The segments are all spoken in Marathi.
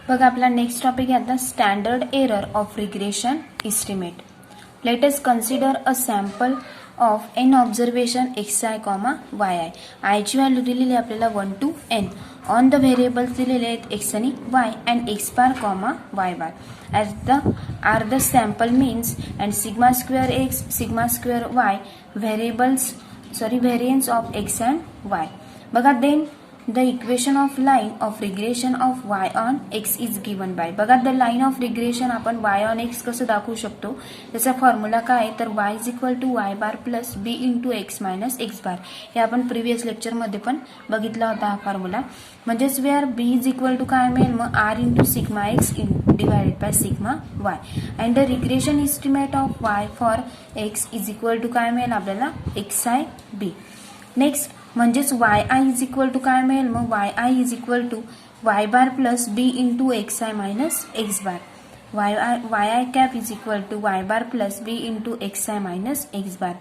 बघा आपला नेक्स्ट टॉपिक आहे आता standard error of regression estimate. Let us consider a sample of n observation xi, yi. आयची व्हॅल्यू दिलेली आहे आपल्याला 1 to n. On the variables दिलेले आहेत x आणि y and x bar, y bar. As the are the sample means and sigma square x, sigma square y variance of x and y. बघा then the equation of line of regression of y on x is given by. बघा द लाईन ऑफ रिग्रेशन आपण y ऑन x कसं दाखवू शकतो, त्याचा फॉर्म्युला काय तर y is equal to y bar plus b into x minus x bar. हे आपण प्रिव्हियस लेक्चरमध्ये पण बघितला होता हा फॉर्म्युला. म्हणजेच where b is equal to काय मिळेल मग r into sigma x divided by sigma y. And the regression estimate of y for x is equal to काय मिळेल आपल्याला xi b. नेक्स्ट म्हणजेच yi इज इक्वल टू काय मिळेल मग yi is equal to y bar plus b into xi minus x bar. yi cap is equal to y bar plus b into xi minus x bar.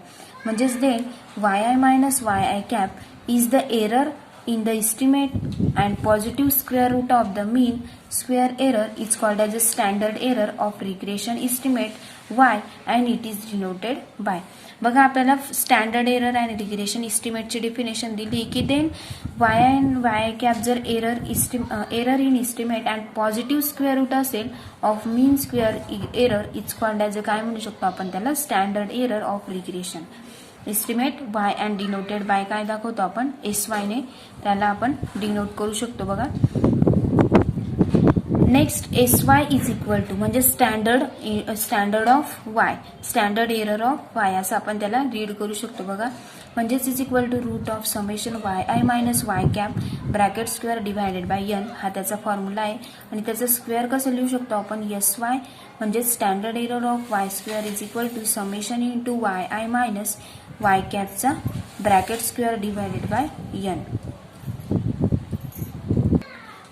म्हणजेच then yi minus yi cap is the error in the estimate and positive square root of the mean square error is called as a standard error of regression estimate y and it is denoted by. बघा आपल्याला स्टँडर्ड एरर आणि रिग्रेशन इस्टिमेटची डेफिनेशन दिली की then y and y cap जर error in estimate and positive square root असेल of mean square error is called as a काय म्हणू शकतो आपण त्याला standard error of regression estimate y and denoted by काय दाखवतो आपण sy ने त्याला आपण डिनोट करू शकतो. बघा next sy is equal to म्हणजे standard of y, standard error of y असं आपण त्याला रीड करू शकतो. बघा म्हणजेच is equal to root of summation yi minus y cap bracket square divided by n हा त्याचा फॉर्म्युला आहे. आणि त्याचा स्क्वेअर कसं लिहू शकतो आपण sy म्हणजे standard error of y square is equal to summation into yi minus y कॅपचा bracket square divided by n.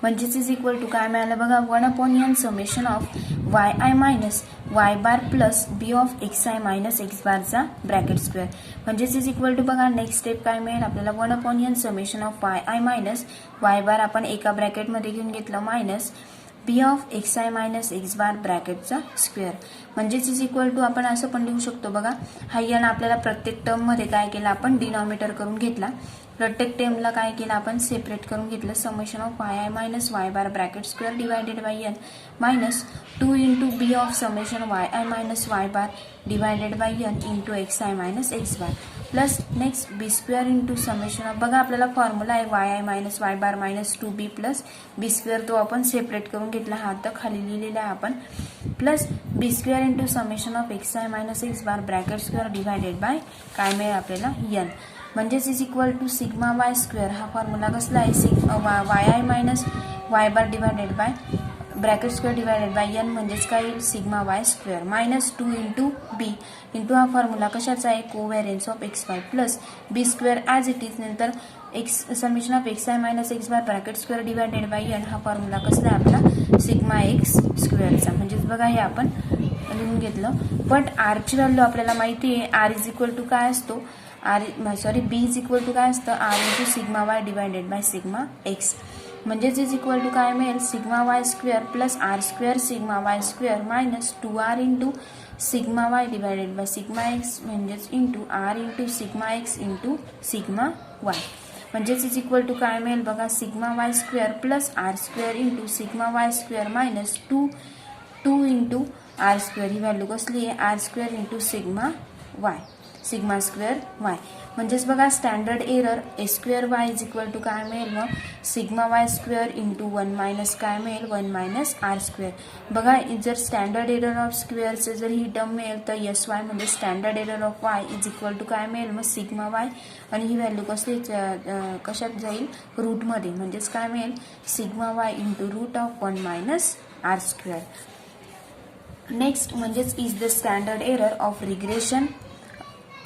म्हणजेच इज इक्वल टू काय मिळालं बघा 1/n summation of yi minus y bar plus b of xi minus x बारचा ब्रॅकेट स्क्वेअर. म्हणजेच इज इक्वल टू बघा नेक्स्ट स्टेप काय मिळेल आपल्याला 1/n summation of yi minus y bar आपण एका ब्रॅकेटमध्ये घेऊन घेतलं minus b of xi minus x bar ब्रॅकेटचा स्क्वेअर. म्हणजेच इज इक्वल टू आपण असं पण लिहू शकतो बघा हा n आपल्याला प्रत्येक टर्म मध्ये काय केलं आपण डिनॉमिनेटर करून घेतला, प्रत्येक टर्मला काय केलं आपण सेपरेट करून घेतलं summation of yi minus y bar bracket square divided by n minus 2 into b of summation yi minus y bar divided by n into xi minus x bar plus next b square into summation of बघा आपल्याला फॉर्म्युला आहे yi minus y bar minus 2b plus b square तो आपण सेपरेट करून घेतला हा तर खाली लिहिलेला आहे आपण plus b square into summation of xi minus x bar bracket square divided by काय मिळेल आपल्याला n. म्हणजेच is equal to sigma y square हा फॉर्म्युला कसला आहे yi minus y bar divided by bracket square divided by n म्हणजेच काय येईल sigma y square minus 2 into b into हा फॉर्म्युला कशाचा आहे covariance of xy plus b square as it is नंतर x summation of xi minus x bar bracket square divided by n हा फॉर्म्युला कसला आहे आपला सिग्मा x स्क्वेअरचा. म्हणजेच बघा हे आपण लिहून घेतलं. बट आरची व्हॅल्यू आपल्याला माहिती आहे आर इज इक्वल टू काय असतो बी इज इक्वल टू काय असतं r into sigma y divided by sigma x. म्हणजेच इज इक्वल टू काय मिळेल sigma y square plus r square sigma y square minus 2r into sigma y divided by sigma x म्हणजेच into r into sigma x into sigma y. म्हणजेच इज इक्वल टू काय मिळेल बघा sigma y square plus r square into sigma y square minus 2 into r square ही व्हॅल्यू कसली आहे r square into sigma y sigma square y. म्हणजेच बघा standard error a square y is equal to काय मिळेल मग sigma y square into 1 minus काय मिळेल 1 मायनस आर स्क्वेअर. बघा जर स्टँडर्ड एरर ऑफ स्क्वेअरचे जर ही टर्म मिळेल तर sy म्हणजे standard error of y is equal to काय मिळेल मग सिग्मा वाय आणि ही व्हॅल्यू कसली कशात जाईल रूटमध्ये म्हणजेच काय मिळेल sigma y into root of 1 minus r square. Next म्हणजेच is the standard error of regression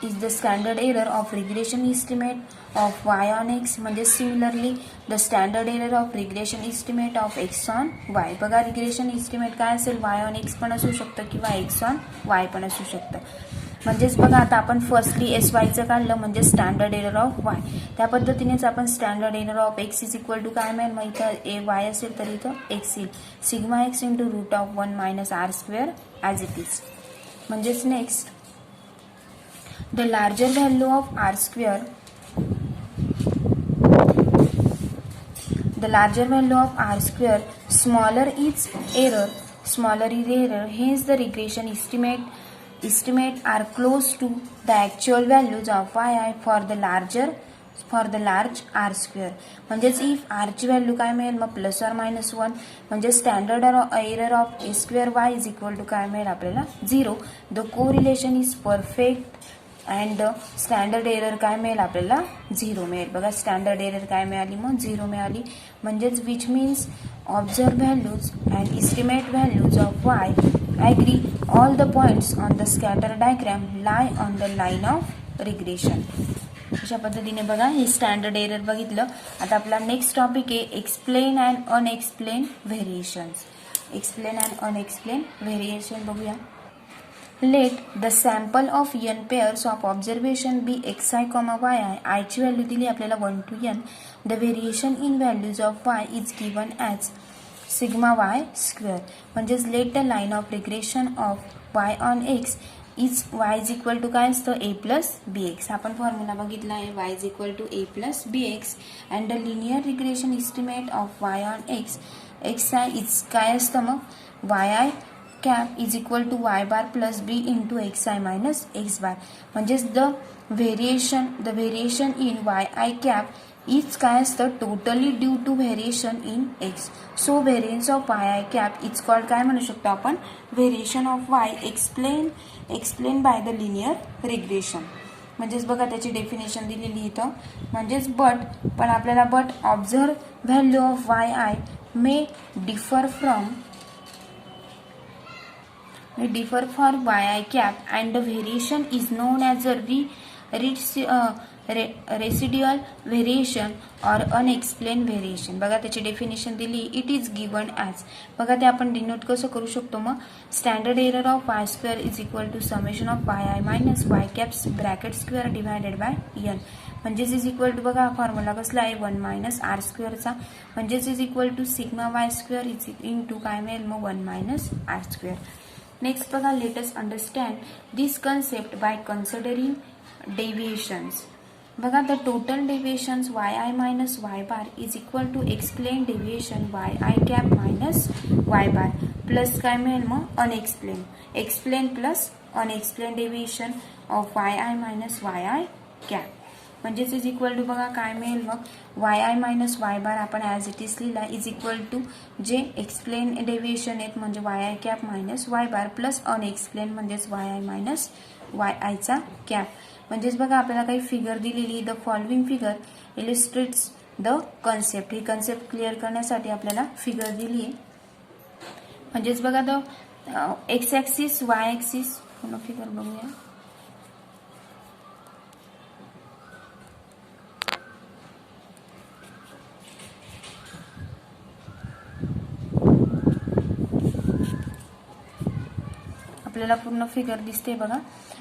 is the standard error of regression estimate of y on x. म्हणजे similarly the standard error of regression estimate of x on y. बघा रिग्रेशन इस्टिमेट काय असेल y ऑन x पण असू शकतं किंवा x ऑन y पण असू शकतं. म्हणजेच बघा आता आपण फर्स्टली एस वायचं काढलं म्हणजे स्टँडर्ड एरर ऑफ वाय. त्या पद्धतीनेच आपण standard error of x is equal to काय मिळेल, मग इथं ए वाय असेल तर इथं एक्स येईल. Sigma x into root of 1 minus r square as it is. म्हणजेच next the larger value of r square, the larger value of r square, smaller is error, hence the regression estimate are close to the actual values of yi for the large r square. म्हणजेच इफ r ची व्हॅल्यू काय मिळेल मग प्लस ऑर मायनस 1, म्हणजे standard error of a square y is equal to काय मिळेल आपल्याला 0. The correlation is perfect and the standard error काय मिळेल आपल्याला 0 मिळेल. बघा स्टँडर्ड एरर काय मिळाली मग 0 मिळाली. म्हणजेच which means observe values and estimate values of y agree all the points on the scatter diagram lie on the line of regression. अशा पद्धतीने बघा हे स्टँडर्ड एरर बघितलं. आता आपला नेक्स्ट टॉपिक आहे explained and unexplained variations. Explained and unexplained variation बघूया. Let the sample of n pairs of observation be xi, yi. I ची व्हॅल्यू दिली आपल्याला 1 to n. The variation in values of y is given as sigma y square. म्हणजेच let the line of regression of y on x is y is equal to काय असतं a plus bx. आपण फॉर्म्युला बघितला आहे y is equal to a plus bx and the linear regression estimate of y on x xi is काय असतं मग yi cap is equal to y bar plus b into xi minus x bar. म्हणजेच the variation in yi cap is काय असतं totally due to variation in x. So variance of yi cap is called काय म्हणू शकतो आपण variation of y explained by the linear regression. म्हणजेच बघा त्याची डेफिनेशन दिलेली इथं. म्हणजेच पण आपल्याला observe value of yi may differ for yi cap and the variation is known as a residual variation or unexplained variation. बघा त्याची डेफिनेशन दिली. It is given as. बघा ते आपण डिनोट कसं करू शकतो मग standard error of y square is equal to summation of y i minus y caps bracket square divided by n. म्हणजेच इज इक्वल टू बघा फॉर्म्युला कसला आहे 1 मायनस आर स्क्वेअरचा. म्हणजेच is equal to sigma y square is into काय मिळेल मग 1 मायनस आर स्क्वेअर. नेक्स्ट बघा let us understand this concept by considering deviations. बघा the total deviations y i minus y bar is equal to explained deviation y i cap minus y bar plus काय मिळेल मग explained plus unexplained deviation of y i minus y i cap. म्हणजेच इज इक्वल टू बघा काय मिळेल मग y i minus y bar आपण ॲज इट इज लिहिला इज इक्वल टू जे एक्सप्लेन डेव्हिएशन आहेत म्हणजे y i cap minus y bar plus unexplained म्हणजेच वाय आय मायनस वाय आयचा कॅप. म्हणजेच बघा आपल्याला काही फिगर दिलेली. The following figure illustrates the concept. ही कन्सेप्ट क्लिअर करण्यासाठी आपल्याला फिगर दिली आहे. म्हणजेच बघा the x axis y axis पूर्ण फिगर बघूया. आपल्याला पूर्ण फिगर दिसते बघा.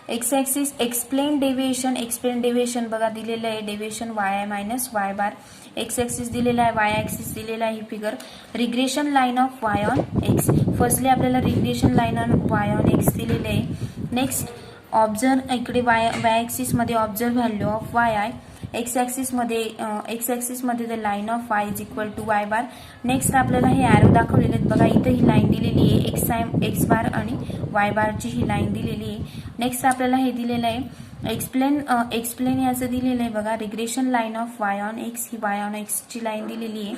एक्स ॲक्सिस एक्सप्लेन डेव्हिएशन बघा दिलेलं आहे. Deviation y i minus y bar. X axis दिलेला आहे, वाय ॲक्सिस दिलेला आहे. ही figure regression line of Y on x. Firstly आपल्याला regression line on y on x दिलेले आहे. नेक्स्ट ऑब्झर्व इकडे वाय ॲक्सिसमध्ये observe value of y i. X ॲक्सिसमध्ये the line of y is equal to y bar. Next आपल्याला हे ॲरो दाखवलेले आहेत बघा. इथं ही लाईन दिलेली आहे एक्स बार आणि वाय बारची ही लाईन दिलेली आहे. नेक्स्ट आपल्याला हे दिलेलं आहे एक्सप्लेन याचं दिलेलं आहे बघा. Regression line of Y on x ही वाय ऑन एक्सची लाईन दिलेली आहे.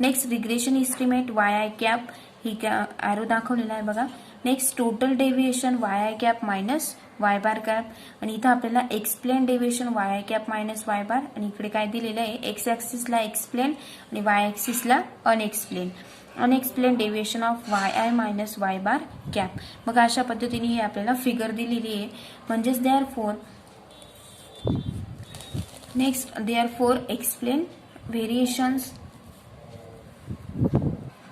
Next regression estimate y i cap ही ॲरो दाखवलेला आहे बघा. Next total deviation y i cap minus y bar cap आणि इथं आपल्याला explained deviation y i cap minus y bar आणि इकडे काय दिलेलं आहे एक्स ॲक्सिसला एक्सप्लेन आणि वाय ॲक्सिसला unexplained deviation of y i minus y bar cap. मग अशा पद्धतीने ही आपल्याला फिगर दिलेली आहे. म्हणजेच देअर फोर एक्सप्लेन व्हेरिएशन्स.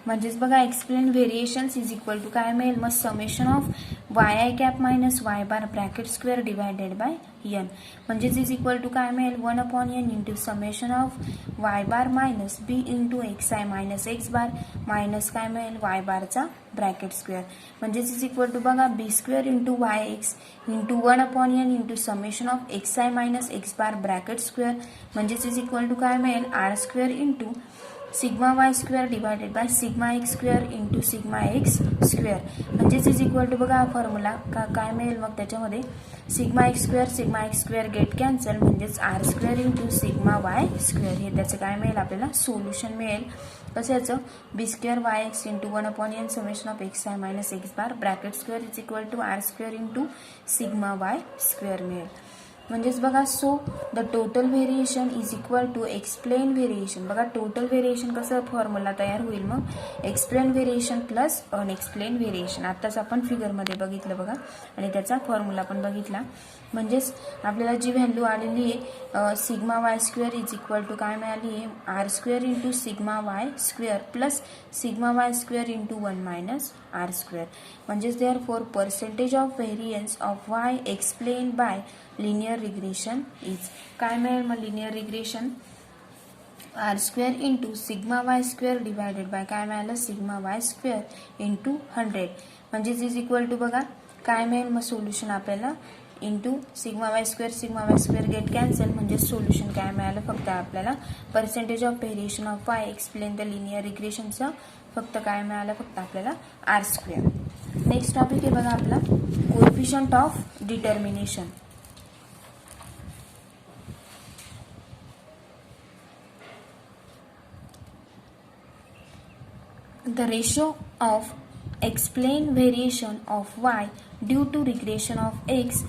म्हणजेच बघा explained variations is equal to काय मिळेल मग summation of y cap minus y bar bracket square divided by n, म्हणजेच इज इक्वल टू काय मिळेल 1/n into summation of y bar minus b into x i minus x bar minus काय मिळेल वाय बारचा ब्रॅकेट स्क्वेअर, म्हणजेच इज इक्वल टू बघा b square into y x into 1/n into summation of x i minus x bar bracket square, म्हणजेच इज इक्वल टू काय मिळेल r square into sigma y square divided by sigma x square into sigma x square, म्हणजेच इज इक्वल टू बघा हा फॉर्म्युला काय मिळेल मग त्याच्यामध्ये sigma x square get cancel, म्हणजेच r square into sigma y square, हे त्याचं काय मिळेल आपल्याला सोल्युशन मिळेल कशाचं b square y x into 1/n summation of x i minus x bar bracket square is equal to r square into sigma y square मिळेल. म्हणजेच बघा so the total variation is equal to explained variation, बघा टोटल व्हेरिएशन कसं फॉर्म्युला तयार होईल मग explained variation plus unexplained variation, आत्ताच आपण फिगरमध्ये बघितलं बघा आणि त्याचा फॉर्म्युला पण बघितला. म्हणजेच आपल्याला जी व्हॅल्यू आलेली आहे sigma y square is equal to काय मिळाली आहे r square into sigma y square plus sigma y square into 1 minus r square, म्हणजेच therefore percentage of variance of y explained by linear regression is काय मिळेल मग linear regression r square into sigma y square divided by काय मिळालं सिग्मा वाय स्क्वेअर इंटू 100, म्हणजेच इज इक्वल टू बघा काय मिळेल मग सोल्युशन आपल्याला into sigma y square get cancel, म्हणजे सोल्युशन काय मिळालं फक्त आपल्याला percentage of variation of y explained the linear रिग्रेशनचं फक्त काय मिळालं फक्त आपल्याला आर स्क्वेअर. नेक्स्ट टॉपिक आहे बघा आपला coefficient of determination. The ratio of explained variation of y due to regression of x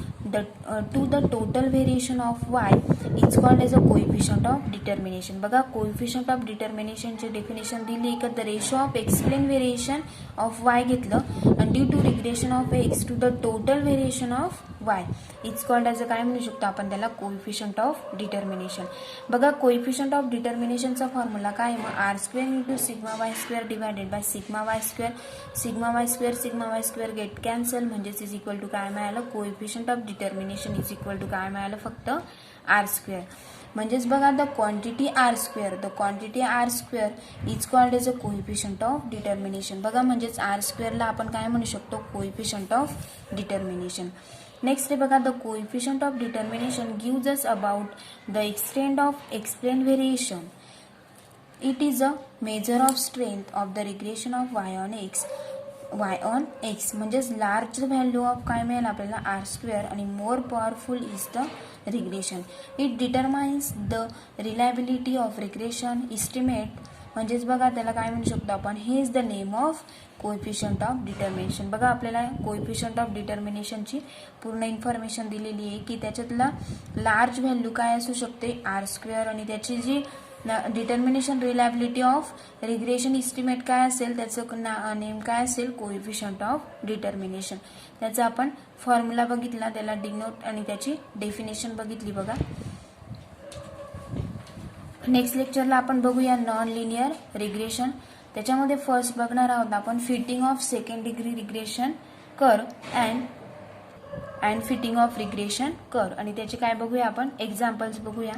to the total variation of y is called as a coefficient of determination. बघा coefficient of determination ची डेफिनेशन दिली का the ratio of explained variation of y घेतलं and due to regression of x to the total variation of y is called as a काय म्हणू शकतो आपण त्याला coefficient of determination. बघा coefficient of determination चा फॉर्म्युला काय आहे मग r square into sigma y square divided by sigma y square get cancel, म्हणजेच इज इक्वल टू काय मिळालं coefficient of determination is equal to काय मिळालं फक्त आर स्क्वेअर, म्हणजेच बघा the quantity r square is called as a coefficient of determination. बघा म्हणजेच आर स्क्वेअरला आपण काय म्हणू शकतो कोएफिशियंट ऑफ डिटर्मिनेशन. नेक्स्ट आहे बघा the coefficient of determination gives us about the extent of explain variation. It is a measure of strength of the regression of Y on X, म्हणजेच लार्ज व्हॅल्यू ऑफ काय मिळेल आपल्याला आर स्क्वेअर आणि more powerful is the regression. It determines the reliability of regression estimate, म्हणजेच बघा त्याला काय म्हणू शकतो आपण हे is the name of coefficient of determination. बघा आपल्याला कोएफिशियंट ऑफ डिटर्मिनेशनची पूर्ण इन्फॉर्मेशन दिलेली आहे की त्याच्यातला लार्ज व्हॅल्यू काय असू शकते आर स्क्वेअर आणि त्याची जी determination reliability of regression estimate काय असेल त्याचं नेम काय असेल कोएफिशियंट ऑफ डिटर्मिनेशन. त्याचा आपण फॉर्म्युला बघितला त्याला डिनोट आणि त्याची डेफिनेशन बघितली बघा. नेक्स्ट लेक्चरला आपण बघूया नॉन लिनियर रिग्रेशन. त्याच्यामध्ये फर्स्ट बघणार आहोत आपण fitting of second degree regression curve and fitting of regression curve आणि त्याचे काय बघूया आपण एक्झाम्पल्स बघूया.